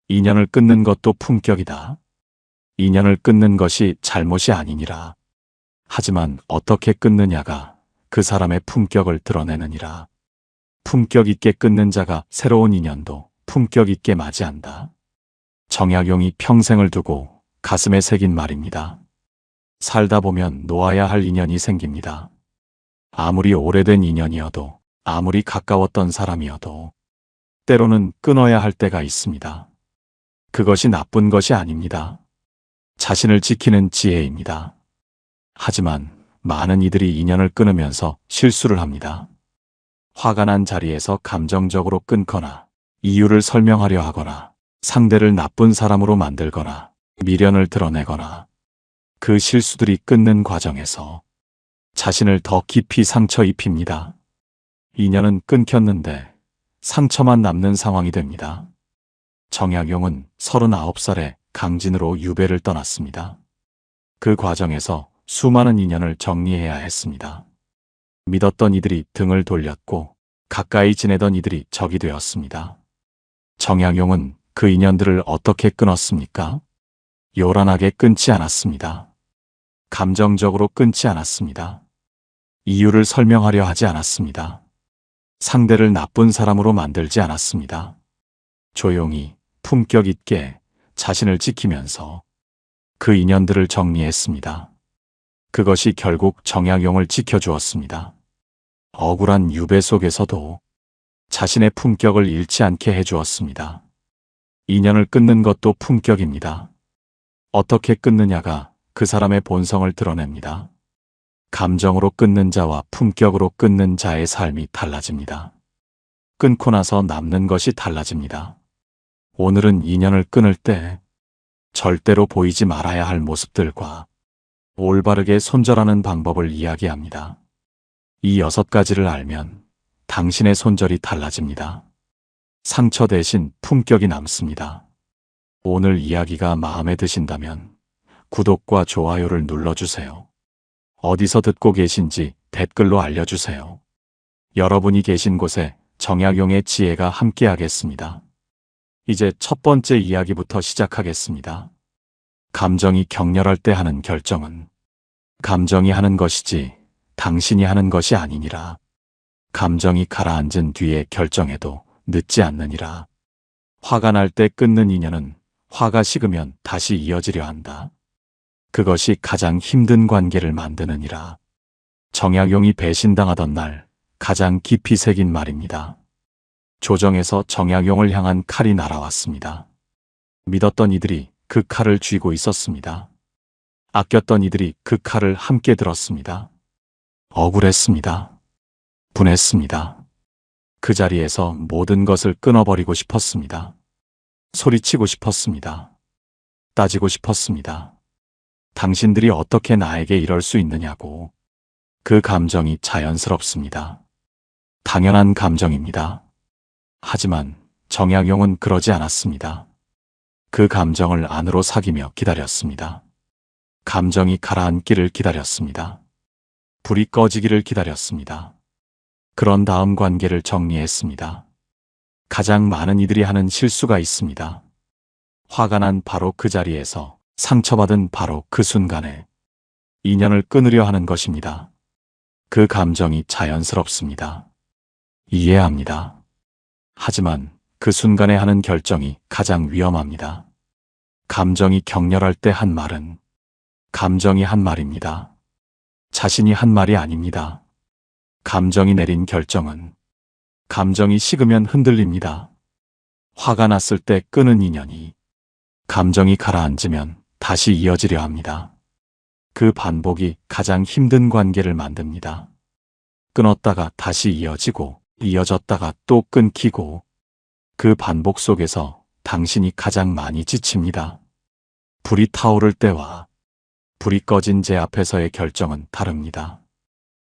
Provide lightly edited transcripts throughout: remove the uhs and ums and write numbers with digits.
인연을 끊는 것도 품격이다. 인연을 끊는 것이 잘못이 아니니라. 하지만 어떻게 끊느냐가 그 사람의 품격을 드러내느니라. 품격 있게 끊는 자가 새로운 인연도 품격 있게 맞이한다. 정약용이 평생을 두고 가슴에 새긴 말입니다. 살다 보면 놓아야 할 인연이 생깁니다. 아무리 오래된 인연이어도, 아무리 가까웠던 사람이어도 때로는 끊어야 할 때가 있습니다. 그것이 나쁜 것이 아닙니다. 자신을 지키는 지혜입니다. 하지만 많은 이들이 인연을 끊으면서 실수를 합니다. 화가 난 자리에서 감정적으로 끊거나 이유를 설명하려 하거나 상대를 나쁜 사람으로 만들거나 미련을 드러내거나 그 실수들이 끊는 과정에서 자신을 더 깊이 상처 입힙니다. 인연은 끊겼는데 상처만 남는 상황이 됩니다. 정약용은 39살에 강진으로 유배를 떠났습니다. 그 과정에서 수많은 인연을 정리해야 했습니다. 믿었던 이들이 등을 돌렸고 가까이 지내던 이들이 적이 되었습니다. 정약용은 그 인연들을 어떻게 끊었습니까? 요란하게 끊지 않았습니다. 감정적으로 끊지 않았습니다. 이유를 설명하려 하지 않았습니다. 상대를 나쁜 사람으로 만들지 않았습니다. 조용히 품격 있게 자신을 지키면서 그 인연들을 정리했습니다. 그것이 결국 정약용을 지켜주었습니다. 억울한 유배 속에서도 자신의 품격을 잃지 않게 해주었습니다. 인연을 끊는 것도 품격입니다. 어떻게 끊느냐가 그 사람의 본성을 드러냅니다. 감정으로 끊는 자와 품격으로 끊는 자의 삶이 달라집니다. 끊고 나서 남는 것이 달라집니다. 오늘은 인연을 끊을 때 절대로 보이지 말아야 할 모습들과 올바르게 손절하는 방법을 이야기합니다. 이 6가지를 알면 당신의 손절이 달라집니다. 상처 대신 품격이 남습니다. 오늘 이야기가 마음에 드신다면 구독과 좋아요를 눌러주세요. 어디서 듣고 계신지 댓글로 알려주세요. 여러분이 계신 곳에 정약용의 지혜가 함께하겠습니다. 이제 첫 번째 이야기부터 시작하겠습니다. 감정이 격렬할 때 하는 결정은 감정이 하는 것이지 당신이 하는 것이 아니니라. 감정이 가라앉은 뒤에 결정해도 늦지 않느니라. 화가 날 때 끊는 인연은 화가 식으면 다시 이어지려 한다. 그것이 가장 힘든 관계를 만드느니라. 정약용이 배신당하던 날 가장 깊이 새긴 말입니다. 조정에서 정약용을 향한 칼이 날아왔습니다. 믿었던 이들이 그 칼을 쥐고 있었습니다. 아꼈던 이들이 그 칼을 함께 들었습니다. 억울했습니다. 분했습니다. 그 자리에서 모든 것을 끊어버리고 싶었습니다. 소리치고 싶었습니다. 따지고 싶었습니다. 당신들이 어떻게 나에게 이럴 수 있느냐고. 그 감정이 자연스럽습니다. 당연한 감정입니다. 하지만 정약용은 그러지 않았습니다. 그 감정을 안으로 사귀며 기다렸습니다. 감정이 가라앉기를 기다렸습니다. 불이 꺼지기를 기다렸습니다. 그런 다음 관계를 정리했습니다. 가장 많은 이들이 하는 실수가 있습니다. 화가 난 바로 그 자리에서 상처받은 바로 그 순간에 인연을 끊으려 하는 것입니다. 그 감정이 자연스럽습니다. 이해합니다. 하지만 그 순간에 하는 결정이 가장 위험합니다. 감정이 격렬할 때 한 말은 감정이 한 말입니다. 자신이 한 말이 아닙니다. 감정이 내린 결정은 감정이 식으면 흔들립니다. 화가 났을 때 끄는 인연이 감정이 가라앉으면 다시 이어지려 합니다. 그 반복이 가장 힘든 관계를 만듭니다. 끊었다가 다시 이어지고 이어졌다가 또 끊기고 그 반복 속에서 당신이 가장 많이 지칩니다. 불이 타오를 때와 불이 꺼진 제 앞에서의 결정은 다릅니다.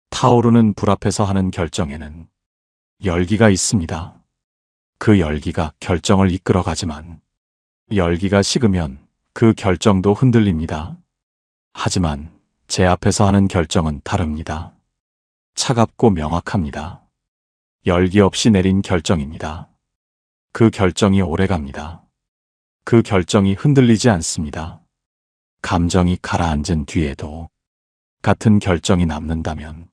타오르는 불 앞에서 하는 결정에는 열기가 있습니다. 그 열기가 결정을 이끌어가지만 열기가 식으면 그 결정도 흔들립니다. 하지만 제 앞에서 하는 결정은 다릅니다. 차갑고 명확합니다. 열기 없이 내린 결정입니다. 그 결정이 오래갑니다. 그 결정이 흔들리지 않습니다. 감정이 가라앉은 뒤에도 같은 결정이 남는다면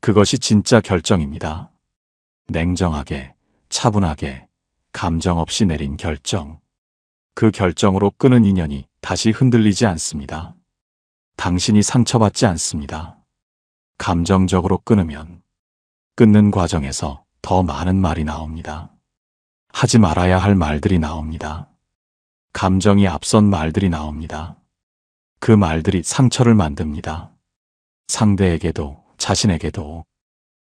그것이 진짜 결정입니다. 냉정하게, 차분하게, 감정 없이 내린 결정. 그 결정으로 끄는 인연이 다시 흔들리지 않습니다. 당신이 상처받지 않습니다. 감정적으로 끊으면 끊는 과정에서 더 많은 말이 나옵니다. 하지 말아야 할 말들이 나옵니다. 감정이 앞선 말들이 나옵니다. 그 말들이 상처를 만듭니다. 상대에게도 자신에게도.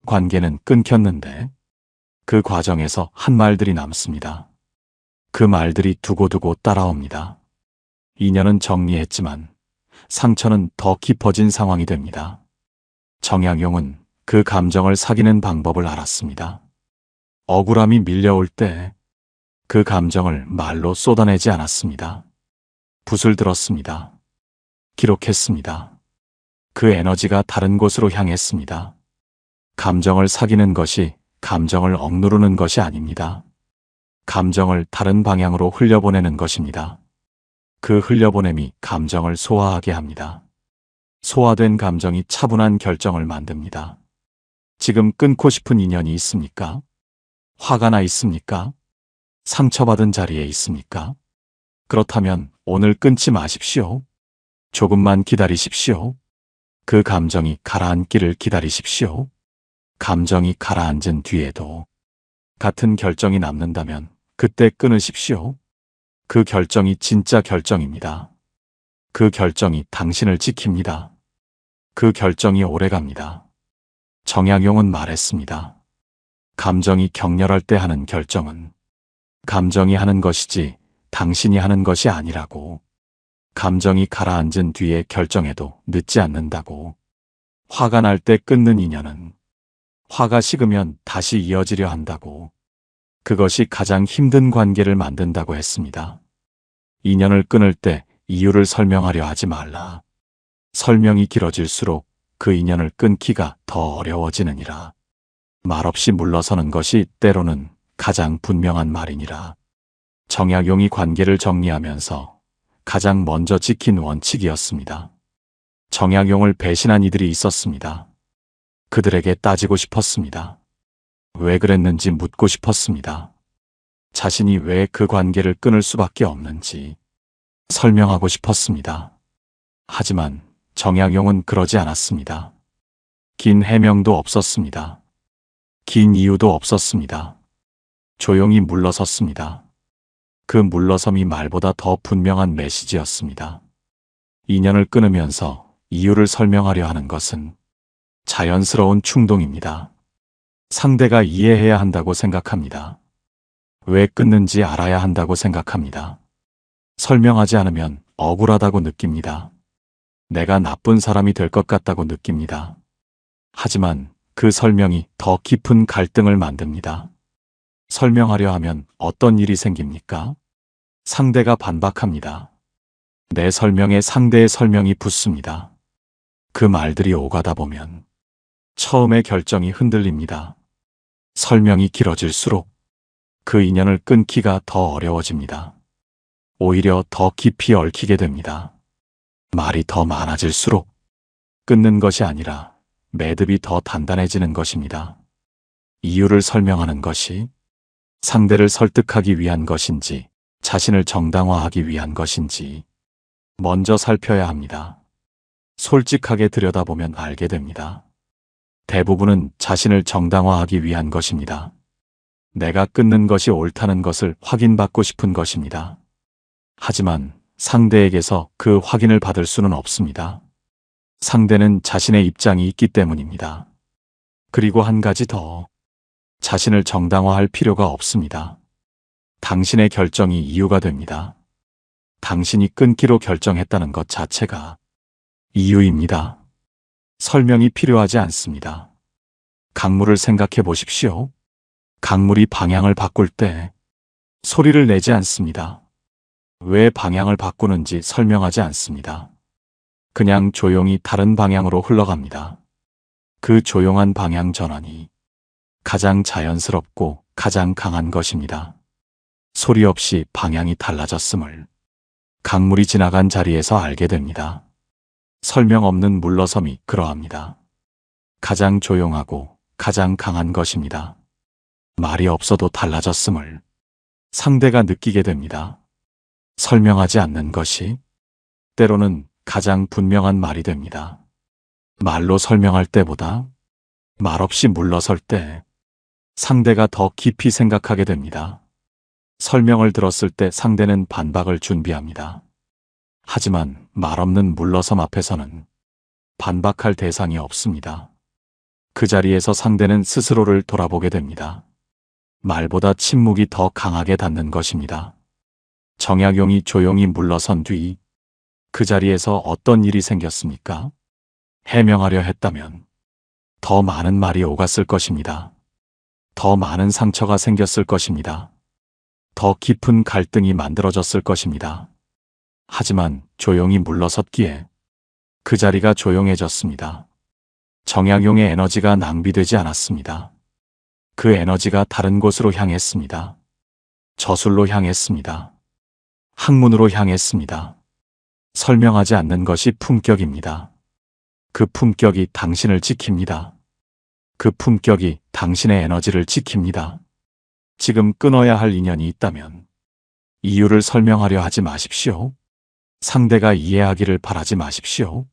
관계는 끊겼는데 그 과정에서 한 말들이 남습니다. 그 말들이 두고두고 따라옵니다. 인연은 정리했지만 상처는 더 깊어진 상황이 됩니다. 정약용은 그 감정을 사귀는 방법을 알았습니다. 억울함이 밀려올 때 그 감정을 말로 쏟아내지 않았습니다. 붓을 들었습니다. 기록했습니다. 그 에너지가 다른 곳으로 향했습니다. 감정을 사귀는 것이 감정을 억누르는 것이 아닙니다. 감정을 다른 방향으로 흘려보내는 것입니다. 그 흘려보냄이 감정을 소화하게 합니다. 소화된 감정이 차분한 결정을 만듭니다. 지금 끊고 싶은 인연이 있습니까? 화가 나 있습니까? 상처받은 자리에 있습니까? 그렇다면 오늘 끊지 마십시오. 조금만 기다리십시오. 그 감정이 가라앉기를 기다리십시오. 감정이 가라앉은 뒤에도 같은 결정이 남는다면 그때 끊으십시오. 그 결정이 진짜 결정입니다. 그 결정이 당신을 지킵니다. 그 결정이 오래갑니다. 정약용은 말했습니다. 감정이 격렬할 때 하는 결정은 감정이 하는 것이지 당신이 하는 것이 아니라고. 감정이 가라앉은 뒤에 결정해도 늦지 않는다고. 화가 날 때 끊는 인연은 화가 식으면 다시 이어지려 한다고. 그것이 가장 힘든 관계를 만든다고 했습니다. 인연을 끊을 때 이유를 설명하려 하지 말라. 설명이 길어질수록 그 인연을 끊기가 더 어려워지느니라. 말없이 물러서는 것이 때로는 가장 분명한 말이니라. 정약용이 관계를 정리하면서 가장 먼저 지킨 원칙이었습니다. 정약용을 배신한 이들이 있었습니다. 그들에게 따지고 싶었습니다. 왜 그랬는지 묻고 싶었습니다. 자신이 왜 그 관계를 끊을 수밖에 없는지 설명하고 싶었습니다. 하지만 정약용은 그러지 않았습니다. 긴 해명도 없었습니다. 긴 이유도 없었습니다. 조용히 물러섰습니다. 그 물러섬이 말보다 더 분명한 메시지였습니다. 인연을 끊으면서 이유를 설명하려 하는 것은 자연스러운 충동입니다. 상대가 이해해야 한다고 생각합니다. 왜 끊는지 알아야 한다고 생각합니다. 설명하지 않으면 억울하다고 느낍니다. 내가 나쁜 사람이 될 것 같다고 느낍니다. 하지만 그 설명이 더 깊은 갈등을 만듭니다. 설명하려 하면 어떤 일이 생깁니까? 상대가 반박합니다. 내 설명에 상대의 설명이 붙습니다. 그 말들이 오가다 보면 처음의 결정이 흔들립니다. 설명이 길어질수록 그 인연을 끊기가 더 어려워집니다. 오히려 더 깊이 얽히게 됩니다. 말이 더 많아질수록 끊는 것이 아니라 매듭이 더 단단해지는 것입니다. 이유를 설명하는 것이 상대를 설득하기 위한 것인지 자신을 정당화하기 위한 것인지 먼저 살펴야 합니다. 솔직하게 들여다보면 알게 됩니다. 대부분은 자신을 정당화하기 위한 것입니다. 내가 끊는 것이 옳다는 것을 확인받고 싶은 것입니다. 하지만 상대에게서 그 확인을 받을 수는 없습니다. 상대는 자신의 입장이 있기 때문입니다. 그리고 한 가지 더. 자신을 정당화할 필요가 없습니다. 당신의 결정이 이유가 됩니다. 당신이 끊기로 결정했다는 것 자체가 이유입니다. 설명이 필요하지 않습니다. 강물을 생각해 보십시오. 강물이 방향을 바꿀 때 소리를 내지 않습니다. 왜 방향을 바꾸는지 설명하지 않습니다. 그냥 조용히 다른 방향으로 흘러갑니다. 그 조용한 방향 전환이 가장 자연스럽고 가장 강한 것입니다. 소리 없이 방향이 달라졌음을 강물이 지나간 자리에서 알게 됩니다. 설명 없는 물러섬이 그러합니다. 가장 조용하고 가장 강한 것입니다. 말이 없어도 달라졌음을 상대가 느끼게 됩니다. 설명하지 않는 것이 때로는 가장 분명한 말이 됩니다. 말로 설명할 때보다 말없이 물러설 때 상대가 더 깊이 생각하게 됩니다. 설명을 들었을 때 상대는 반박을 준비합니다. 하지만 말 없는 물러섬 앞에서는 반박할 대상이 없습니다. 그 자리에서 상대는 스스로를 돌아보게 됩니다. 말보다 침묵이 더 강하게 닿는 것입니다. 정약용이 조용히 물러선 뒤 그 자리에서 어떤 일이 생겼습니까? 해명하려 했다면 더 많은 말이 오갔을 것입니다. 더 많은 상처가 생겼을 것입니다. 더 깊은 갈등이 만들어졌을 것입니다. 하지만 조용히 물러섰기에 그 자리가 조용해졌습니다. 정약용의 에너지가 낭비되지 않았습니다. 그 에너지가 다른 곳으로 향했습니다. 저술로 향했습니다. 학문으로 향했습니다. 설명하지 않는 것이 품격입니다. 그 품격이 당신을 지킵니다. 그 품격이 당신의 에너지를 지킵니다. 지금 끊어야 할 인연이 있다면 이유를 설명하려 하지 마십시오. 상대가 이해하기를 바라지 마십시오.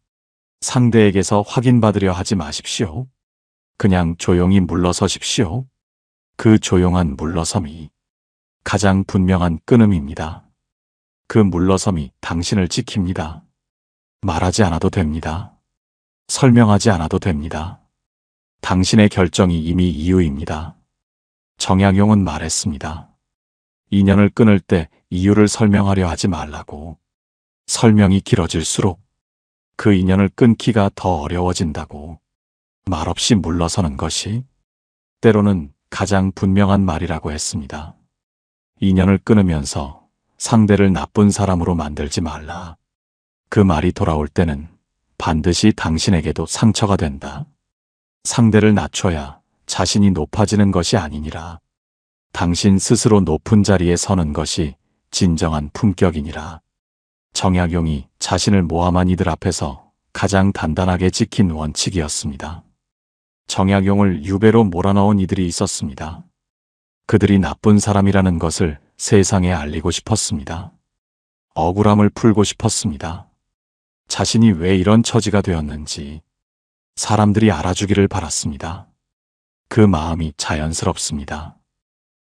상대에게서 확인받으려 하지 마십시오. 그냥 조용히 물러서십시오. 그 조용한 물러섬이 가장 분명한 끊음입니다. 그 물러섬이 당신을 지킵니다. 말하지 않아도 됩니다. 설명하지 않아도 됩니다. 당신의 결정이 이미 이유입니다. 정약용은 말했습니다. 인연을 끊을 때 이유를 설명하려 하지 말라고. 설명이 길어질수록 그 인연을 끊기가 더 어려워진다고. 말없이 물러서는 것이 때로는 가장 분명한 말이라고 했습니다. 인연을 끊으면서 상대를 나쁜 사람으로 만들지 말라. 그 말이 돌아올 때는 반드시 당신에게도 상처가 된다. 상대를 낮춰야 자신이 높아지는 것이 아니니라. 당신 스스로 높은 자리에 서는 것이 진정한 품격이니라. 정약용이 자신을 모함한 이들 앞에서 가장 단단하게 지킨 원칙이었습니다. 정약용을 유배로 몰아넣은 이들이 있었습니다. 그들이 나쁜 사람이라는 것을 세상에 알리고 싶었습니다. 억울함을 풀고 싶었습니다. 자신이 왜 이런 처지가 되었는지 사람들이 알아주기를 바랐습니다. 그 마음이 자연스럽습니다.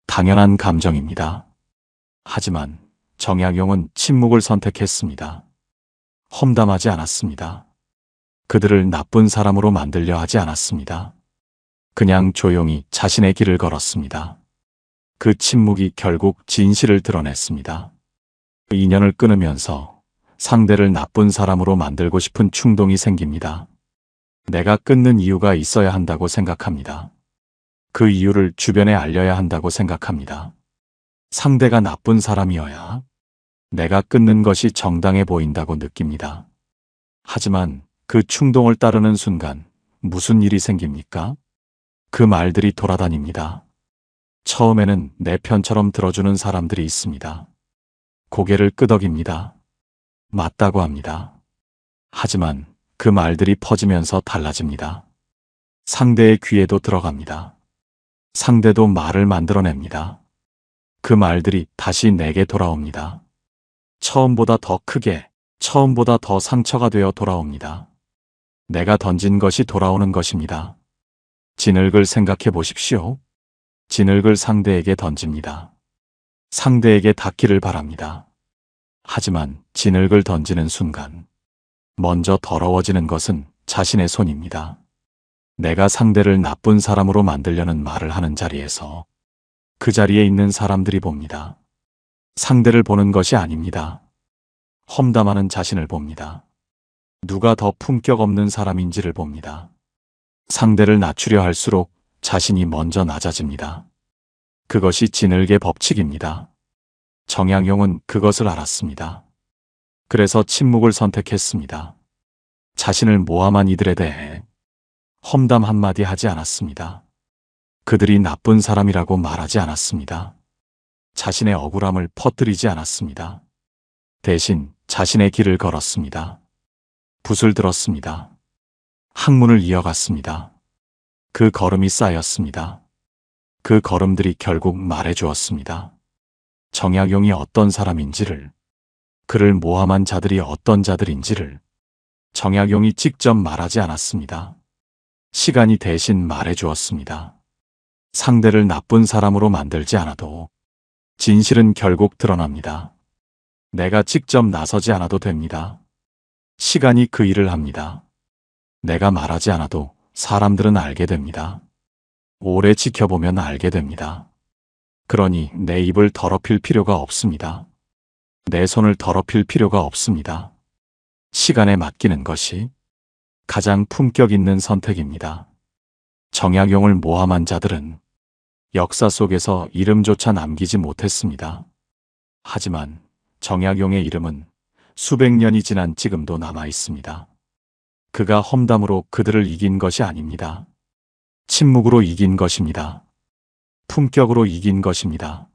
당연한 감정입니다. 하지만 정약용은 침묵을 선택했습니다. 험담하지 않았습니다. 그들을 나쁜 사람으로 만들려 하지 않았습니다. 그냥 조용히 자신의 길을 걸었습니다. 그 침묵이 결국 진실을 드러냈습니다. 인연을 끊으면서 상대를 나쁜 사람으로 만들고 싶은 충동이 생깁니다. 내가 끊는 이유가 있어야 한다고 생각합니다. 그 이유를 주변에 알려야 한다고 생각합니다. 상대가 나쁜 사람이어야 내가 끊는 것이 정당해 보인다고 느낍니다. 하지만 그 충동을 따르는 순간 무슨 일이 생깁니까? 그 말들이 돌아다닙니다. 처음에는 내 편처럼 들어주는 사람들이 있습니다. 고개를 끄덕입니다. 맞다고 합니다. 하지만 그 말들이 퍼지면서 달라집니다. 상대의 귀에도 들어갑니다. 상대도 말을 만들어냅니다. 그 말들이 다시 내게 돌아옵니다. 처음보다 더 크게, 처음보다 더 상처가 되어 돌아옵니다. 내가 던진 것이 돌아오는 것입니다. 진흙을 생각해 보십시오. 진흙을 상대에게 던집니다. 상대에게 닿기를 바랍니다. 하지만 진흙을 던지는 순간 먼저 더러워지는 것은 자신의 손입니다. 내가 상대를 나쁜 사람으로 만들려는 말을 하는 자리에서 그 자리에 있는 사람들이 봅니다. 상대를 보는 것이 아닙니다. 험담하는 자신을 봅니다. 누가 더 품격 없는 사람인지를 봅니다. 상대를 낮추려 할수록 자신이 먼저 낮아집니다. 그것이 진흙의 법칙입니다. 정약용은 그것을 알았습니다. 그래서 침묵을 선택했습니다. 자신을 모함한 이들에 대해 험담 한마디 하지 않았습니다. 그들이 나쁜 사람이라고 말하지 않았습니다. 자신의 억울함을 퍼뜨리지 않았습니다. 대신 자신의 길을 걸었습니다. 붓을 들었습니다. 학문을 이어갔습니다. 그 걸음이 쌓였습니다. 그 걸음들이 결국 말해주었습니다. 정약용이 어떤 사람인지를, 그를 모함한 자들이 어떤 자들인지를 정약용이 직접 말하지 않았습니다. 시간이 대신 말해주었습니다. 상대를 나쁜 사람으로 만들지 않아도 진실은 결국 드러납니다. 내가 직접 나서지 않아도 됩니다. 시간이 그 일을 합니다. 내가 말하지 않아도 사람들은 알게 됩니다. 오래 지켜보면 알게 됩니다. 그러니 내 입을 더럽힐 필요가 없습니다. 내 손을 더럽힐 필요가 없습니다. 시간에 맡기는 것이 가장 품격 있는 선택입니다. 정약용을 모함한 자들은 역사 속에서 이름조차 남기지 못했습니다. 하지만 정약용의 이름은 수백 년이 지난 지금도 남아 있습니다. 그가 험담으로 그들을 이긴 것이 아닙니다. 침묵으로 이긴 것입니다. 품격으로 이긴 것입니다.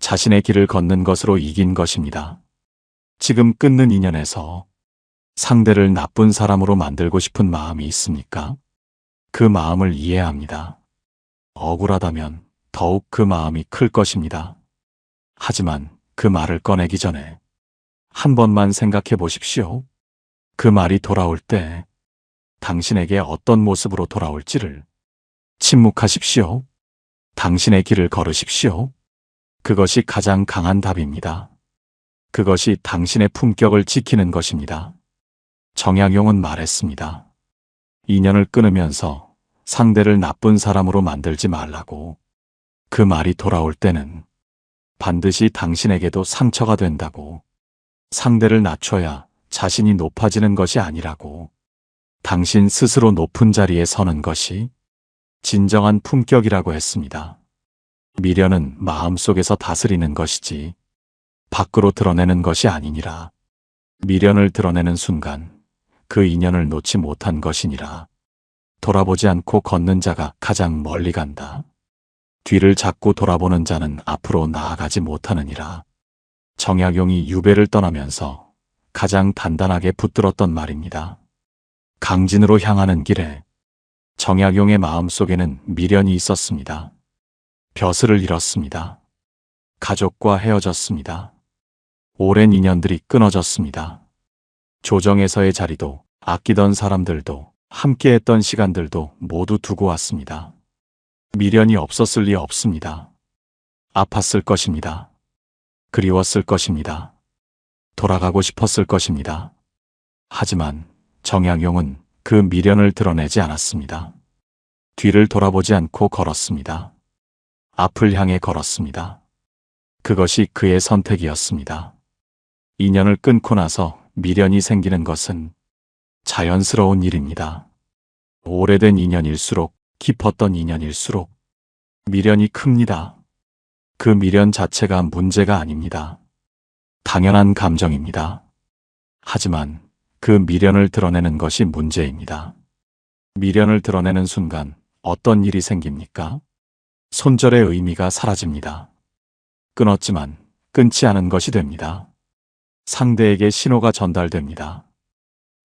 자신의 길을 걷는 것으로 이긴 것입니다. 지금 끊는 인연에서 상대를 나쁜 사람으로 만들고 싶은 마음이 있습니까? 그 마음을 이해합니다. 억울하다면 더욱 그 마음이 클 것입니다. 하지만 그 말을 꺼내기 전에 한 번만 생각해 보십시오. 그 말이 돌아올 때 당신에게 어떤 모습으로 돌아올지를. 침묵하십시오. 당신의 길을 걸으십시오. 그것이 가장 강한 답입니다. 그것이 당신의 품격을 지키는 것입니다. 정약용은 말했습니다. 인연을 끊으면서 상대를 나쁜 사람으로 만들지 말라고. 그 말이 돌아올 때는 반드시 당신에게도 상처가 된다고. 상대를 낮춰야 자신이 높아지는 것이 아니라고. 당신 스스로 높은 자리에 서는 것이 진정한 품격이라고 했습니다. 미련은 마음속에서 다스리는 것이지 밖으로 드러내는 것이 아니니라. 미련을 드러내는 순간 그 인연을 놓지 못한 것이니라. 돌아보지 않고 걷는 자가 가장 멀리 간다. 뒤를 자꾸 돌아보는 자는 앞으로 나아가지 못하느니라. 정약용이 유배를 떠나면서 가장 단단하게 붙들었던 말입니다. 강진으로 향하는 길에 정약용의 마음속에는 미련이 있었습니다. 벼슬을 잃었습니다. 가족과 헤어졌습니다. 오랜 인연들이 끊어졌습니다. 조정에서의 자리도 아끼던 사람들도 함께했던 시간들도 모두 두고 왔습니다. 미련이 없었을 리 없습니다. 아팠을 것입니다. 그리웠을 것입니다. 돌아가고 싶었을 것입니다. 하지만 정약용은 그 미련을 드러내지 않았습니다. 뒤를 돌아보지 않고 걸었습니다. 앞을 향해 걸었습니다. 그것이 그의 선택이었습니다. 인연을 끊고 나서 미련이 생기는 것은 자연스러운 일입니다. 오래된 인연일수록, 깊었던 인연일수록 미련이 큽니다. 그 미련 자체가 문제가 아닙니다. 당연한 감정입니다. 하지만 그 미련을 드러내는 것이 문제입니다. 미련을 드러내는 순간 어떤 일이 생깁니까? 손절의 의미가 사라집니다. 끊었지만 끊지 않은 것이 됩니다. 상대에게 신호가 전달됩니다.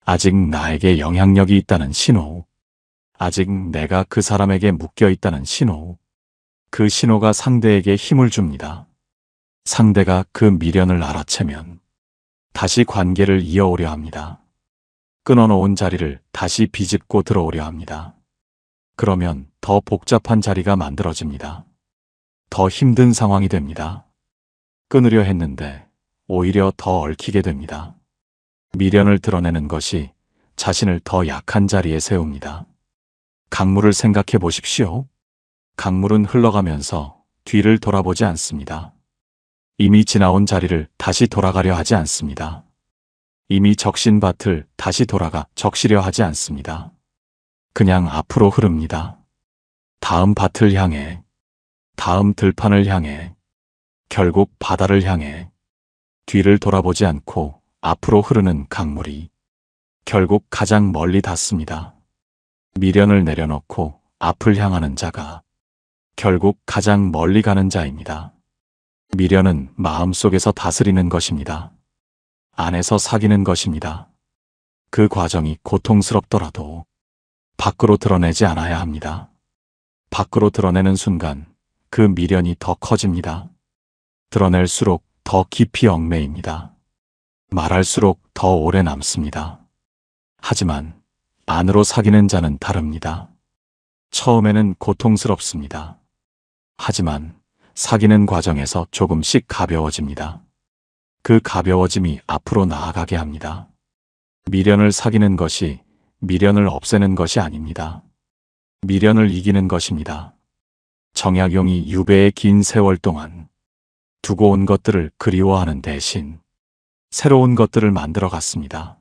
아직 나에게 영향력이 있다는 신호. 아직 내가 그 사람에게 묶여 있다는 신호. 그 신호가 상대에게 힘을 줍니다. 상대가 그 미련을 알아채면 다시 관계를 이어오려 합니다. 끊어놓은 자리를 다시 비집고 들어오려 합니다. 그러면 더 복잡한 자리가 만들어집니다. 더 힘든 상황이 됩니다. 끊으려 했는데 오히려 더 얽히게 됩니다. 미련을 드러내는 것이 자신을 더 약한 자리에 세웁니다. 강물을 생각해 보십시오. 강물은 흘러가면서 뒤를 돌아보지 않습니다. 이미 지나온 자리를 다시 돌아가려 하지 않습니다. 이미 적신 밭을 다시 돌아가 적시려 하지 않습니다. 그냥 앞으로 흐릅니다. 다음 밭을 향해, 다음 들판을 향해, 결국 바다를 향해. 뒤를 돌아보지 않고 앞으로 흐르는 강물이 결국 가장 멀리 닿습니다. 미련을 내려놓고 앞을 향하는 자가 결국 가장 멀리 가는 자입니다. 미련은 마음속에서 다스리는 것입니다. 안에서 사귀는 것입니다. 그 과정이 고통스럽더라도 밖으로 드러내지 않아야 합니다. 밖으로 드러내는 순간 그 미련이 더 커집니다. 드러낼수록 더 깊이 얽매입니다. 말할수록 더 오래 남습니다. 하지만 안으로 사귀는 자는 다릅니다. 처음에는 고통스럽습니다. 하지만 사귀는 과정에서 조금씩 가벼워집니다. 그 가벼워짐이 앞으로 나아가게 합니다. 미련을 사귀는 것이 미련을 없애는 것이 아닙니다. 미련을 이기는 것입니다. 정약용이 유배의 긴 세월 동안 두고 온 것들을 그리워하는 대신 새로운 것들을 만들어 갔습니다.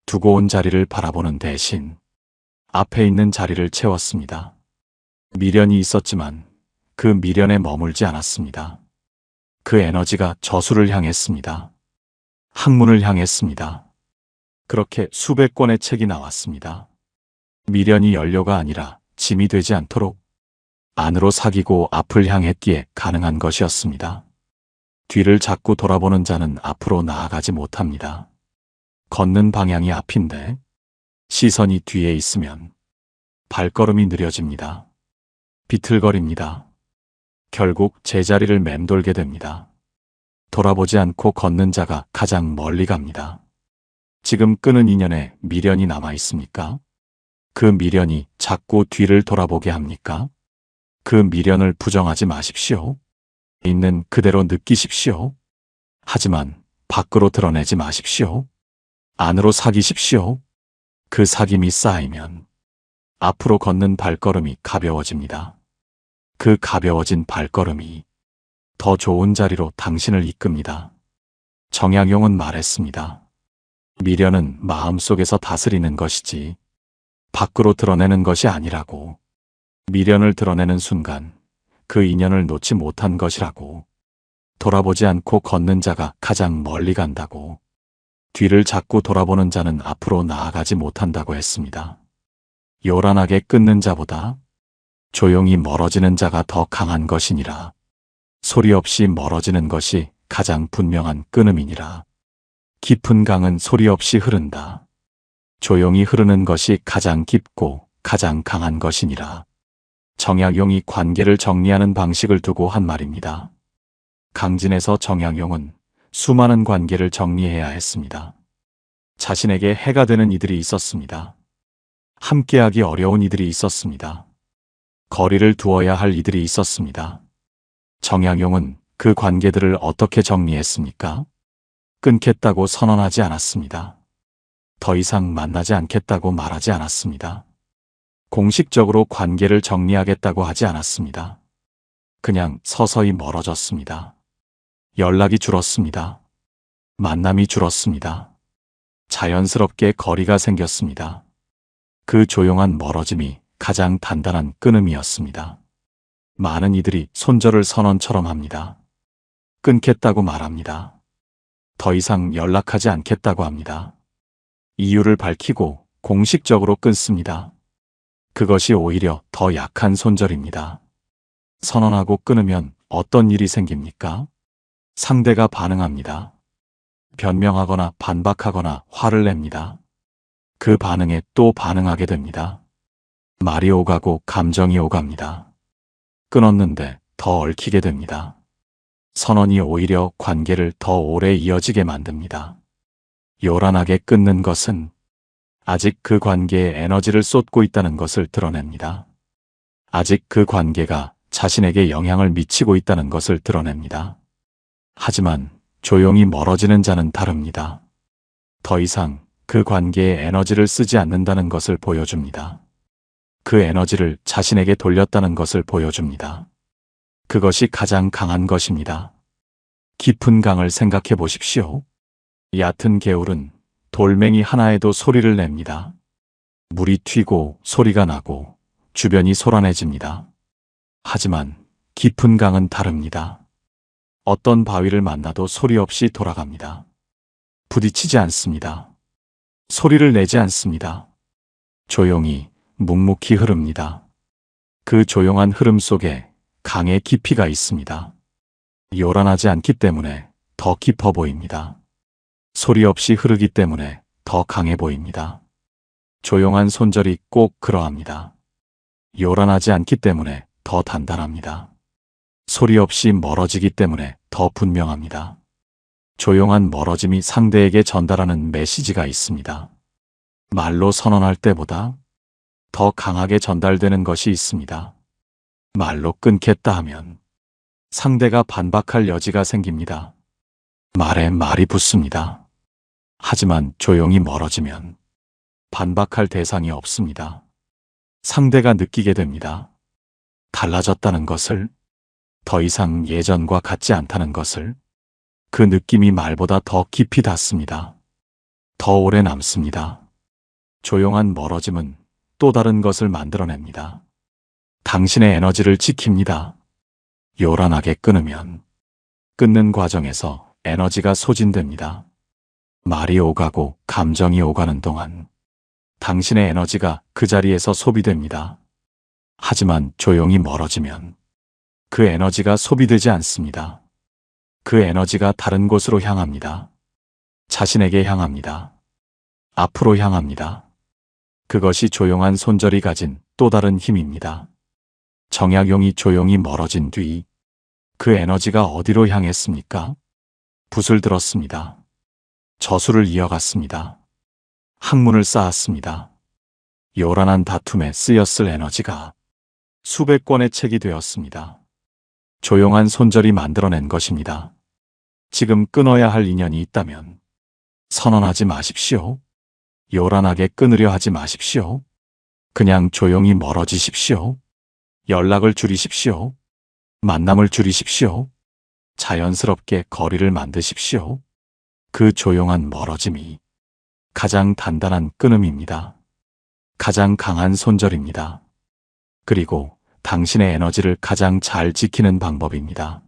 두고 온 자리를 바라보는 대신 앞에 있는 자리를 채웠습니다. 미련이 있었지만 그 미련에 머물지 않았습니다. 그 에너지가 저수를 향했습니다. 학문을 향했습니다. 그렇게 수백 권의 책이 나왔습니다. 미련이 연료가 아니라 짐이 되지 않도록 안으로 사귀고 앞을 향했기에 가능한 것이었습니다. 뒤를 자꾸 돌아보는 자는 앞으로 나아가지 못합니다. 걷는 방향이 앞인데 시선이 뒤에 있으면 발걸음이 느려집니다. 비틀거립니다. 결국 제자리를 맴돌게 됩니다. 돌아보지 않고 걷는 자가 가장 멀리 갑니다. 지금 끄는 인연에 미련이 남아 있습니까? 그 미련이 자꾸 뒤를 돌아보게 합니까? 그 미련을 부정하지 마십시오. 있는 그대로 느끼십시오. 하지만 밖으로 드러내지 마십시오. 안으로 사귀십시오. 그 사귐이 쌓이면 앞으로 걷는 발걸음이 가벼워집니다. 그 가벼워진 발걸음이 더 좋은 자리로 당신을 이끕니다. 정약용은 말했습니다. 미련은 마음속에서 다스리는 것이지 밖으로 드러내는 것이 아니라고. 미련을 드러내는 순간 그 인연을 놓지 못한 것이라고. 돌아보지 않고 걷는 자가 가장 멀리 간다고. 뒤를 자꾸 돌아보는 자는 앞으로 나아가지 못한다고 했습니다. 요란하게 끊는 자보다 조용히 멀어지는 자가 더 강한 것이니라. 소리 없이 멀어지는 것이 가장 분명한 끊음이니라. 깊은 강은 소리 없이 흐른다. 조용히 흐르는 것이 가장 깊고 가장 강한 것이니라. 정약용이 관계를 정리하는 방식을 두고 한 말입니다. 강진에서 정약용은 수많은 관계를 정리해야 했습니다. 자신에게 해가 되는 이들이 있었습니다. 함께하기 어려운 이들이 있었습니다. 거리를 두어야 할 이들이 있었습니다. 정약용은 그 관계들을 어떻게 정리했습니까? 끊겠다고 선언하지 않았습니다. 더 이상 만나지 않겠다고 말하지 않았습니다. 공식적으로 관계를 정리하겠다고 하지 않았습니다. 그냥 서서히 멀어졌습니다. 연락이 줄었습니다. 만남이 줄었습니다. 자연스럽게 거리가 생겼습니다. 그 조용한 멀어짐이 가장 단단한 끊음이었습니다. 많은 이들이 손절을 선언처럼 합니다. 끊겠다고 말합니다. 더 이상 연락하지 않겠다고 합니다. 이유를 밝히고 공식적으로 끊습니다. 그것이 오히려 더 약한 손절입니다. 선언하고 끊으면 어떤 일이 생깁니까? 상대가 반응합니다. 변명하거나 반박하거나 화를 냅니다. 그 반응에 또 반응하게 됩니다. 말이 오가고 감정이 오갑니다. 끊었는데 더 얽히게 됩니다. 선언이 오히려 관계를 더 오래 이어지게 만듭니다. 요란하게 끊는 것은 아직 그 관계에 에너지를 쏟고 있다는 것을 드러냅니다. 아직 그 관계가 자신에게 영향을 미치고 있다는 것을 드러냅니다. 하지만 조용히 멀어지는 자는 다릅니다. 더 이상 그 관계에 에너지를 쓰지 않는다는 것을 보여줍니다. 그 에너지를 자신에게 돌렸다는 것을 보여줍니다. 그것이 가장 강한 것입니다. 깊은 강을 생각해 보십시오. 얕은 개울은 돌멩이 하나에도 소리를 냅니다. 물이 튀고 소리가 나고 주변이 소란해집니다. 하지만 깊은 강은 다릅니다. 어떤 바위를 만나도 소리 없이 돌아갑니다. 부딪히지 않습니다. 소리를 내지 않습니다. 조용히 묵묵히 흐릅니다. 그 조용한 흐름 속에 강의 깊이가 있습니다. 요란하지 않기 때문에 더 깊어 보입니다. 소리 없이 흐르기 때문에 더 강해 보입니다. 조용한 손절이 꼭 그러합니다. 요란하지 않기 때문에 더 단단합니다. 소리 없이 멀어지기 때문에 더 분명합니다. 조용한 멀어짐이 상대에게 전달하는 메시지가 있습니다. 말로 선언할 때보다 더 강하게 전달되는 것이 있습니다. 말로 끊겠다 하면 상대가 반박할 여지가 생깁니다. 말에 말이 붙습니다. 하지만 조용히 멀어지면 반박할 대상이 없습니다. 상대가 느끼게 됩니다. 달라졌다는 것을, 더 이상 예전과 같지 않다는 것을. 그 느낌이 말보다 더 깊이 닿습니다. 더 오래 남습니다. 조용한 멀어짐은 또 다른 것을 만들어냅니다. 당신의 에너지를 지킵니다. 요란하게 끊으면 끊는 과정에서 에너지가 소진됩니다. 말이 오가고 감정이 오가는 동안 당신의 에너지가 그 자리에서 소비됩니다. 하지만 조용히 멀어지면 그 에너지가 소비되지 않습니다. 그 에너지가 다른 곳으로 향합니다. 자신에게 향합니다. 앞으로 향합니다. 그것이 조용한 손절이 가진 또 다른 힘입니다. 정약용이 조용히 멀어진 뒤 그 에너지가 어디로 향했습니까? 붓을 들었습니다. 저술을 이어갔습니다. 학문을 쌓았습니다. 요란한 다툼에 쓰였을 에너지가 수백 권의 책이 되었습니다. 조용한 손절이 만들어낸 것입니다. 지금 끊어야 할 인연이 있다면 선언하지 마십시오. 요란하게 끊으려 하지 마십시오. 그냥 조용히 멀어지십시오. 연락을 줄이십시오. 만남을 줄이십시오. 자연스럽게 거리를 만드십시오. 그 조용한 멀어짐이 가장 단단한 끊음입니다. 가장 강한 손절입니다. 그리고 당신의 에너지를 가장 잘 지키는 방법입니다.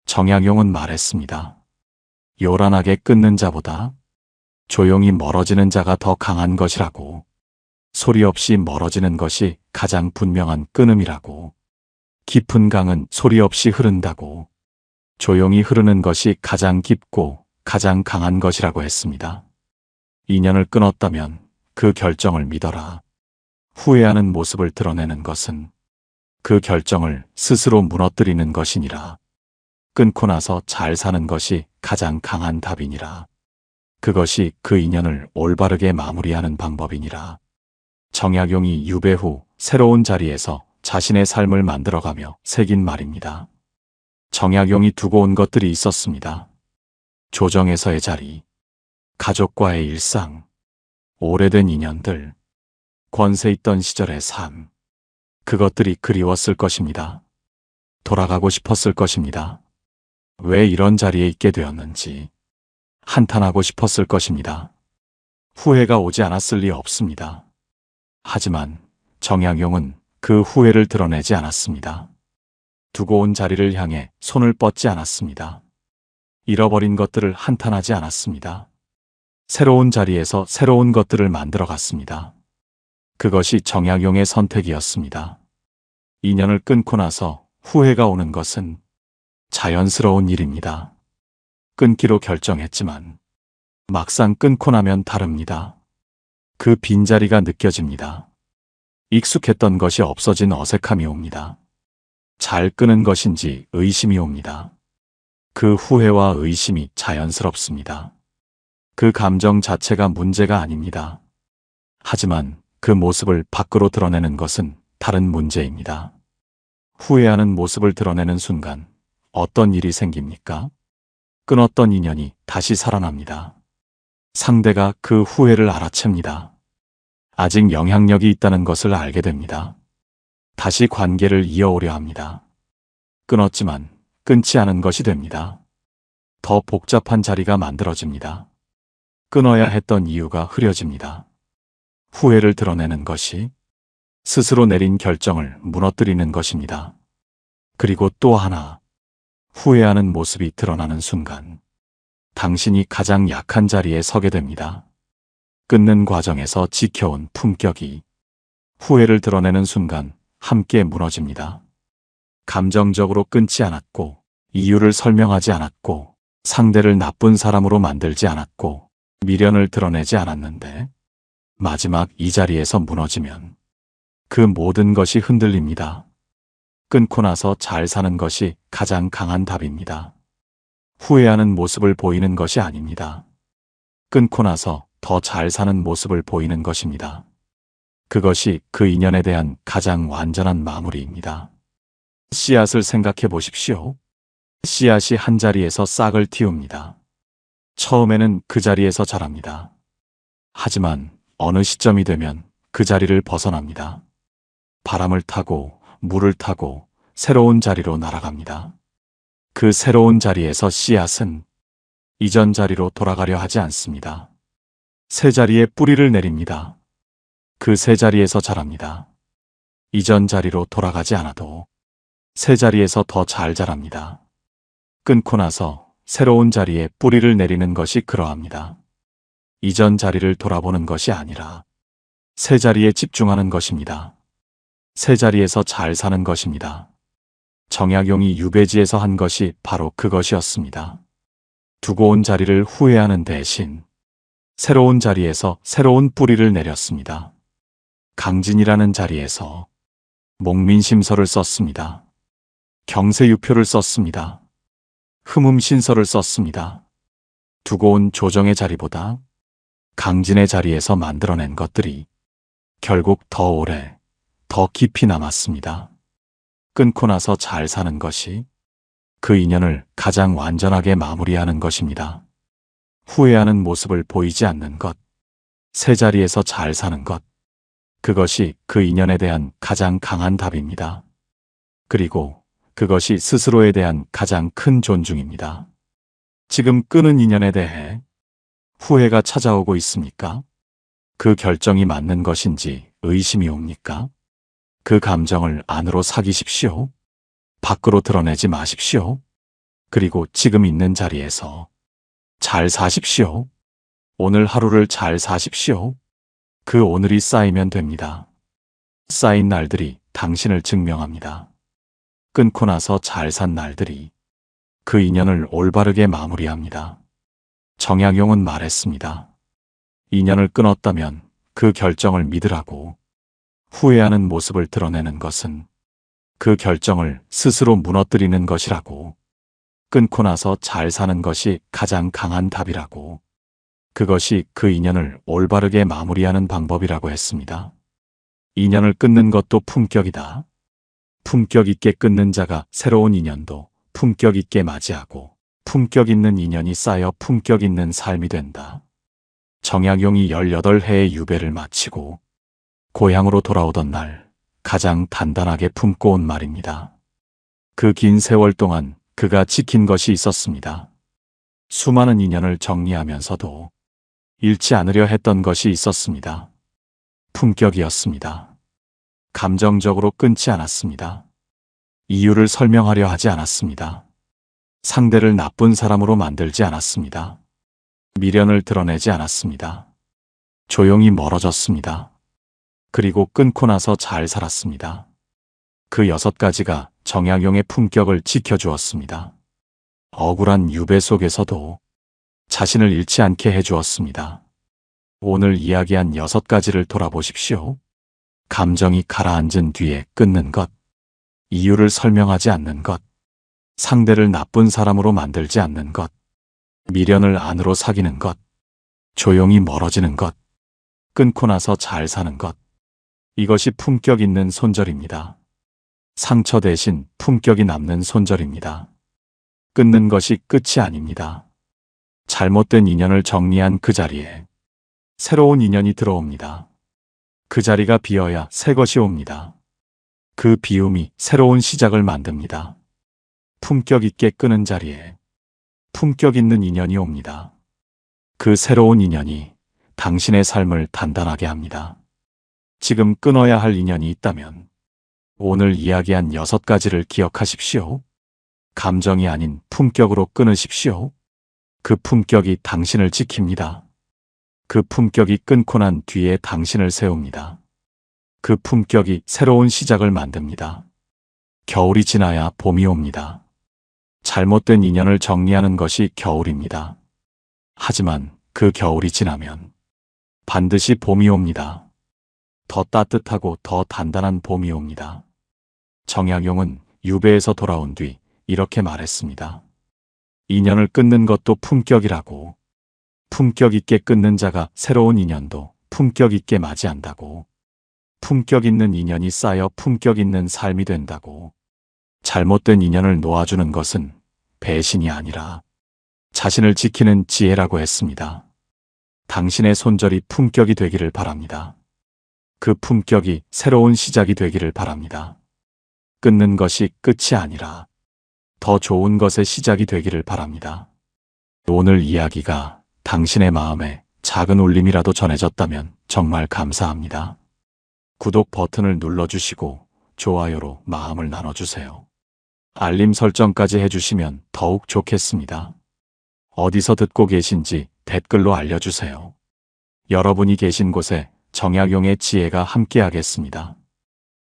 정약용은 말했습니다. 요란하게 끊는 자보다 조용히 멀어지는 자가 더 강한 것이라고. 소리 없이 멀어지는 것이 가장 분명한 끊음이라고. 깊은 강은 소리 없이 흐른다고. 조용히 흐르는 것이 가장 깊고 가장 강한 것이라고 했습니다. 인연을 끊었다면 그 결정을 믿어라. 후회하는 모습을 드러내는 것은 그 결정을 스스로 무너뜨리는 것이니라. 끊고 나서 잘 사는 것이 가장 강한 답이니라. 그것이 그 인연을 올바르게 마무리하는 방법이니라. 정약용이 유배 후 새로운 자리에서 자신의 삶을 만들어가며 새긴 말입니다. 정약용이 두고 온 것들이 있었습니다. 조정에서의 자리, 가족과의 일상, 오래된 인연들, 권세 있던 시절의 삶. 그것들이 그리웠을 것입니다. 돌아가고 싶었을 것입니다. 왜 이런 자리에 있게 되었는지 한탄하고 싶었을 것입니다. 후회가 오지 않았을 리 없습니다. 하지만 정약용은 그 후회를 드러내지 않았습니다. 두고 온 자리를 향해 손을 뻗지 않았습니다. 잃어버린 것들을 한탄하지 않았습니다. 새로운 자리에서 새로운 것들을 만들어 갔습니다. 그것이 정약용의 선택이었습니다. 인연을 끊고 나서 후회가 오는 것은 자연스러운 일입니다. 끊기로 결정했지만 막상 끊고 나면 다릅니다. 그 빈자리가 느껴집니다. 익숙했던 것이 없어진 어색함이 옵니다. 잘 끄는 것인지 의심이 옵니다. 그 후회와 의심이 자연스럽습니다. 그 감정 자체가 문제가 아닙니다. 하지만 그 모습을 밖으로 드러내는 것은 다른 문제입니다. 후회하는 모습을 드러내는 순간 어떤 일이 생깁니까? 끊었던 인연이 다시 살아납니다. 상대가 그 후회를 알아챕니다. 아직 영향력이 있다는 것을 알게 됩니다. 다시 관계를 이어오려 합니다. 끊었지만 끊지 않은 것이 됩니다. 더 복잡한 자리가 만들어집니다. 끊어야 했던 이유가 흐려집니다. 후회를 드러내는 것이 스스로 내린 결정을 무너뜨리는 것입니다. 그리고 또 하나, 후회하는 모습이 드러나는 순간 당신이 가장 약한 자리에 서게 됩니다. 끊는 과정에서 지켜온 품격이 후회를 드러내는 순간 함께 무너집니다. 감정적으로 끊지 않았고 이유를 설명하지 않았고, 상대를 나쁜 사람으로 만들지 않았고, 미련을 드러내지 않았는데, 마지막 이 자리에서 무너지면 그 모든 것이 흔들립니다. 끊고 나서 잘 사는 것이 가장 강한 답입니다. 후회하는 모습을 보이는 것이 아닙니다. 끊고 나서 더 잘 사는 모습을 보이는 것입니다. 그것이 그 인연에 대한 가장 완전한 마무리입니다. 씨앗을 생각해 보십시오. 씨앗이 한 자리에서 싹을 틔웁니다. 처음에는 그 자리에서 자랍니다. 하지만 어느 시점이 되면 그 자리를 벗어납니다. 바람을 타고 물을 타고 새로운 자리로 날아갑니다. 그 새로운 자리에서 씨앗은 이전 자리로 돌아가려 하지 않습니다. 새 자리에 뿌리를 내립니다. 그 새 자리에서 자랍니다. 이전 자리로 돌아가지 않아도 새 자리에서 더 잘 자랍니다. 끊고 나서 새로운 자리에 뿌리를 내리는 것이 그러합니다. 이전 자리를 돌아보는 것이 아니라 새 자리에 집중하는 것입니다. 새 자리에서 잘 사는 것입니다. 정약용이 유배지에서 한 것이 바로 그것이었습니다. 두고 온 자리를 후회하는 대신 새로운 자리에서 새로운 뿌리를 내렸습니다. 강진이라는 자리에서 목민심서를 썼습니다. 경세유표를 썼습니다. 흠음신서를 썼습니다. 두고 온 조정의 자리보다 강진의 자리에서 만들어낸 것들이 결국 더 오래, 더 깊이 남았습니다. 끊고 나서 잘 사는 것이 그 인연을 가장 완전하게 마무리하는 것입니다. 후회하는 모습을 보이지 않는 것, 새 자리에서 잘 사는 것, 그것이 그 인연에 대한 가장 강한 답입니다. 그리고 그것이 스스로에 대한 가장 큰 존중입니다. 지금 끊은 인연에 대해 후회가 찾아오고 있습니까? 그 결정이 맞는 것인지 의심이 옵니까? 그 감정을 안으로 사귀십시오. 밖으로 드러내지 마십시오. 그리고 지금 있는 자리에서 잘 사십시오. 오늘 하루를 잘 사십시오. 그 오늘이 쌓이면 됩니다. 쌓인 날들이 당신을 증명합니다. 끊고 나서 잘 산 날들이 그 인연을 올바르게 마무리합니다. 정약용은 말했습니다. 인연을 끊었다면 그 결정을 믿으라고. 후회하는 모습을 드러내는 것은 그 결정을 스스로 무너뜨리는 것이라고. 끊고 나서 잘 사는 것이 가장 강한 답이라고. 그것이 그 인연을 올바르게 마무리하는 방법이라고 했습니다. 인연을 끊는 것도 품격이다. 품격 있게 끊는 자가 새로운 인연도 품격 있게 맞이하고 품격 있는 인연이 쌓여 품격 있는 삶이 된다. 정약용이 18해의 유배를 마치고 고향으로 돌아오던 날 가장 단단하게 품고 온 말입니다. 그 긴 세월 동안 그가 지킨 것이 있었습니다. 수많은 인연을 정리하면서도 잃지 않으려 했던 것이 있었습니다. 품격이었습니다. 감정적으로 끊지 않았습니다. 이유를 설명하려 하지 않았습니다. 상대를 나쁜 사람으로 만들지 않았습니다. 미련을 드러내지 않았습니다. 조용히 멀어졌습니다. 그리고 끊고 나서 잘 살았습니다. 그 6가지가 정약용의 품격을 지켜주었습니다. 억울한 유배 속에서도 자신을 잃지 않게 해주었습니다. 오늘 이야기한 6가지를 돌아보십시오. 감정이 가라앉은 뒤에 끊는 것, 이유를 설명하지 않는 것, 상대를 나쁜 사람으로 만들지 않는 것, 미련을 안으로 사귀는 것, 조용히 멀어지는 것, 끊고 나서 잘 사는 것. 이것이 품격 있는 손절입니다. 상처 대신 품격이 남는 손절입니다. 끊는 것이 끝이 아닙니다. 잘못된 인연을 정리한 그 자리에 새로운 인연이 들어옵니다. 그 자리가 비어야 새 것이 옵니다. 그 비움이 새로운 시작을 만듭니다. 품격 있게 끊은 자리에 품격 있는 인연이 옵니다. 그 새로운 인연이 당신의 삶을 단단하게 합니다. 지금 끊어야 할 인연이 있다면 오늘 이야기한 6가지를 기억하십시오. 감정이 아닌 품격으로 끊으십시오. 그 품격이 당신을 지킵니다. 그 품격이 끊고 난 뒤에 당신을 세웁니다. 그 품격이 새로운 시작을 만듭니다. 겨울이 지나야 봄이 옵니다. 잘못된 인연을 정리하는 것이 겨울입니다. 하지만 그 겨울이 지나면 반드시 봄이 옵니다. 더 따뜻하고 더 단단한 봄이 옵니다. 정약용은 유배에서 돌아온 뒤 이렇게 말했습니다. 인연을 끊는 것도 품격이라고. 품격 있게 끊는 자가 새로운 인연도 품격 있게 맞이한다고. 품격 있는 인연이 쌓여 품격 있는 삶이 된다고. 잘못된 인연을 놓아주는 것은 배신이 아니라 자신을 지키는 지혜라고 했습니다. 당신의 손절이 품격이 되기를 바랍니다. 그 품격이 새로운 시작이 되기를 바랍니다. 끊는 것이 끝이 아니라 더 좋은 것의 시작이 되기를 바랍니다. 오늘 이야기가 당신의 마음에 작은 울림이라도 전해졌다면 정말 감사합니다. 구독 버튼을 눌러주시고 좋아요로 마음을 나눠주세요. 알림 설정까지 해주시면 더욱 좋겠습니다. 어디서 듣고 계신지 댓글로 알려주세요. 여러분이 계신 곳에 정약용의 지혜가 함께하겠습니다.